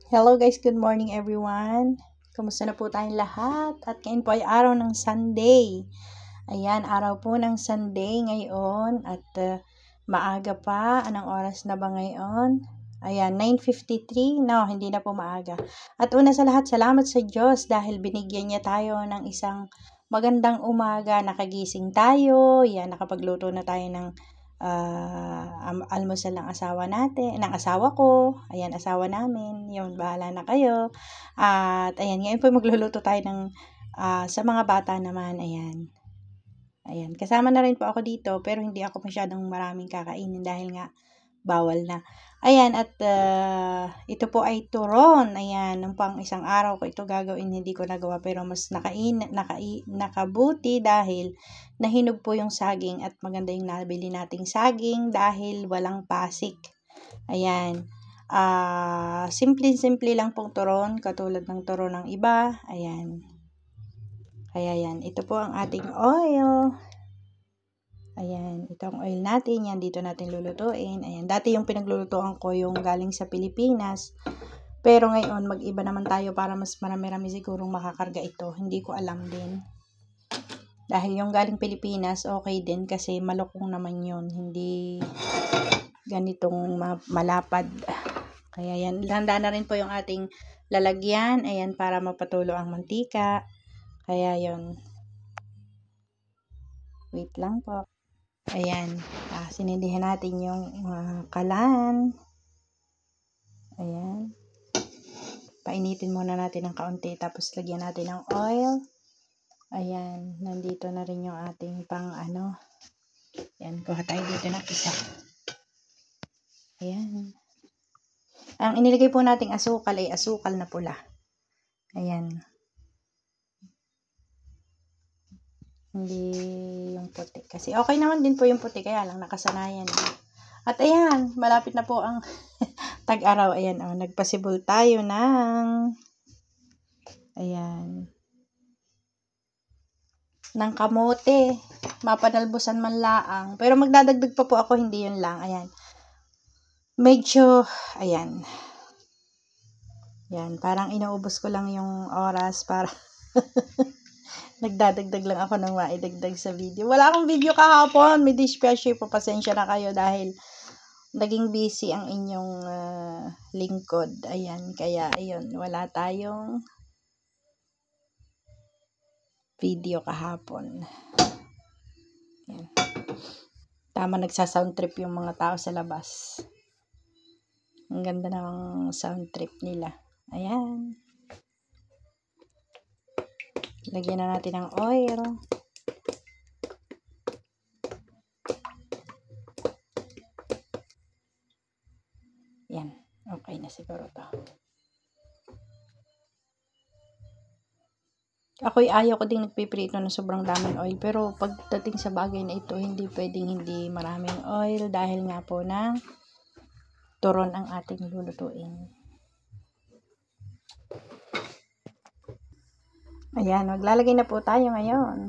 Hello guys, good morning everyone. Kumusta na po tayong lahat? At ngayon po ay araw ng Sunday. Ayan, araw po ng Sunday ngayon at maaga pa. Anong oras na ba ngayon? Ayan, 9:53. No, hindi na po maaga. At una sa lahat, salamat sa Diyos dahil binigyan niya tayo ng isang magandang umaga. Nakagising tayo. Ayan, nakapagluto na tayo ng almusal ng asawa natin, ng asawa ko. Ayan, asawa namin. Yun, bahala na kayo. At ayan, ngayon po magluluto tayo ng sa mga bata naman. Ayan. Ayan, kasama na rin po ako dito pero hindi ako masyadong maraming kakainin dahil nga bawal na. Ayan, at ito po ay turon. Ayan, nung pang isang araw ko ito gagawin, hindi ko nagawa pero mas nakabuti dahil nahinog po yung saging at maganda yung nabili nating saging dahil walang pasik. Ayan, simple lang pong turon, katulad ng turon ng iba. Ayan. Kaya yan, ito po ang ating oil. Ayan, itong oil natin, yan dito natin lulutuin. Ayan, dati yung pinaglulutuan ko yung galing sa Pilipinas. Pero ngayon, mag-iba naman tayo para mas marami-rami sigurong makakarga ito. Hindi ko alam din. Dahil yung galing Pilipinas, okay din kasi malukong naman yun. Hindi ganitong malapad. Kaya yan, handa na rin po yung ating lalagyan. Ayan, para mapatulo ang mantika. Kaya yun. Wait lang po. Ayan, sinindihan natin yung kalan. Ayan. Painitin muna natin ng kaunti, tapos lagyan natin ng oil. Ayan, nandito na rin yung ating pang ano. Ayan, kuha tayo dito ng isa. Ayan. Ang inilagay po nating asukal ay asukal na pula. Ayan. Hindi yung puti. Kasi okay naman din po yung puti. Kaya lang nakasanayan. At ayan. Malapit na po ang tag-araw. Ayan. Oh, nagpasibol tayo ng ayan. Ng kamote. Mapanalbusan man laang. Pero magdadagdag pa po ako. Hindi yun lang. Ayan. Medyo ayan. Ayan. Parang inaubos ko lang yung oras para nagdadagdag lang ako ng maidagdag sa video. Wala akong video kahapon. May dispatcher po. Pasensya na kayo dahil naging busy ang inyong lingkod. Ayan. Kaya, ayun. Wala tayong video kahapon. Ayan. Tama, nagsa-sound trip yung mga tao sa labas. Ang ganda ng sound trip nila. Ayan. Lagyan na natin ng oil. Yan. Okay na siguro to. Ako'y ayaw ko ding nagpiprito ng sobrang daming oil. Pero pagdating sa bagay na ito, hindi pwedeng hindi maraming oil. Dahil nga po ng turon ang ating lulutuin. Ayan, maglalagay na po tayo ngayon.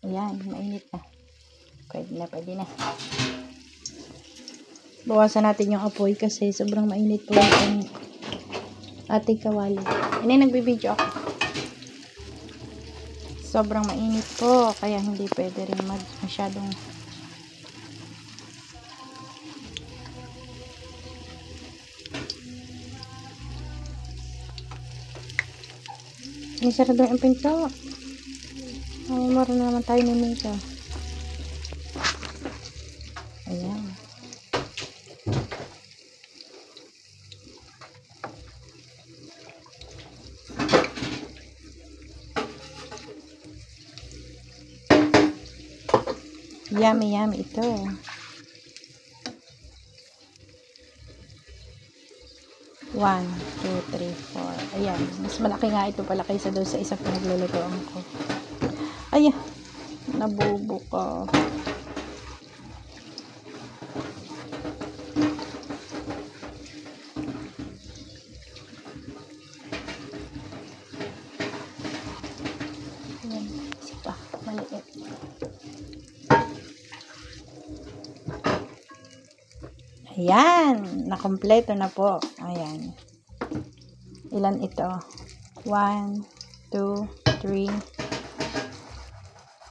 Ayan, mainit na. Pwede na. Bawasan natin yung apoy kasi sobrang mainit po yung ating kawali. Ini nagbibideo ako. Sobrang mainit po, kaya hindi pwede rin masyadong sarado yung pinto. Ay, meron na naman tayo nito. Ayan. Yummy ito. One, 2, 3, 4. Ayan. Mas malaki nga ito pala kaysa doon sa isang pinaglulutoan ko. Ayan. Nabubo ko. Ayan. Isa pa. Maliit. Ayan, nakompleto na po. Ayan. Ilan ito? 1, 2, 3,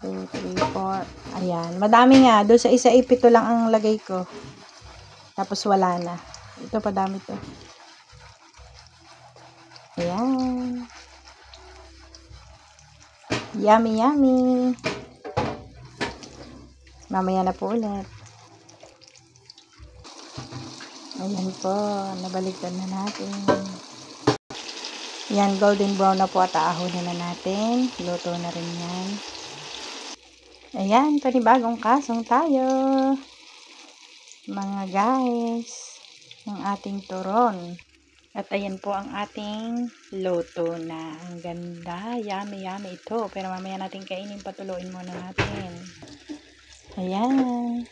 4. Ayan. Madami nga. Doon sa isa, 7 lang ang lagay ko. Tapos wala na. Ito, padami to. Ayan. Yummy, yummy. Mamaya na po ulit. Ayan po. Nabaligtad na natin. Yan, golden brown na po at aahonin na natin. Luto na rin yan. Ayan, panibagong kasong tayo. Mga guys, ng ating turon. At ayan po ang ating luto na. Ang ganda. Yummy, yummy ito. Pero mamaya natin kainin. Patuloyin muna natin. Ayan.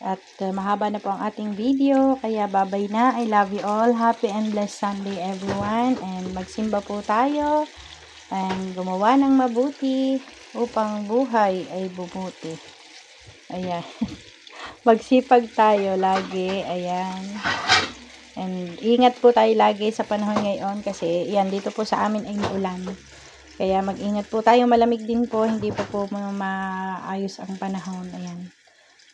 At mahaba na po ang ating video. Kaya babay na. I love you all. Happy and blessed Sunday everyone. And magsimba po tayo. And gumawa ng mabuti upang buhay ay bumuti. Ayan. Magsipag tayo lagi. Ayan. And ingat po tayo lagi sa panahon ngayon kasi yan dito po sa amin ay maulan. Kaya mag-ingat po tayo, malamig din po, hindi po maayos ang panahon. Ayan.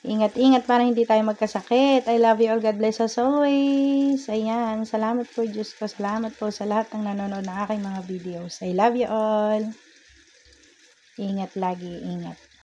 Ingat-ingat para hindi tayo magkasakit. I love you all. God bless us always. Ayan. Salamat po Diyos ko. Salamat po sa lahat ng nanonood ng aking mga videos. I love you all. Ingat lagi, ingat.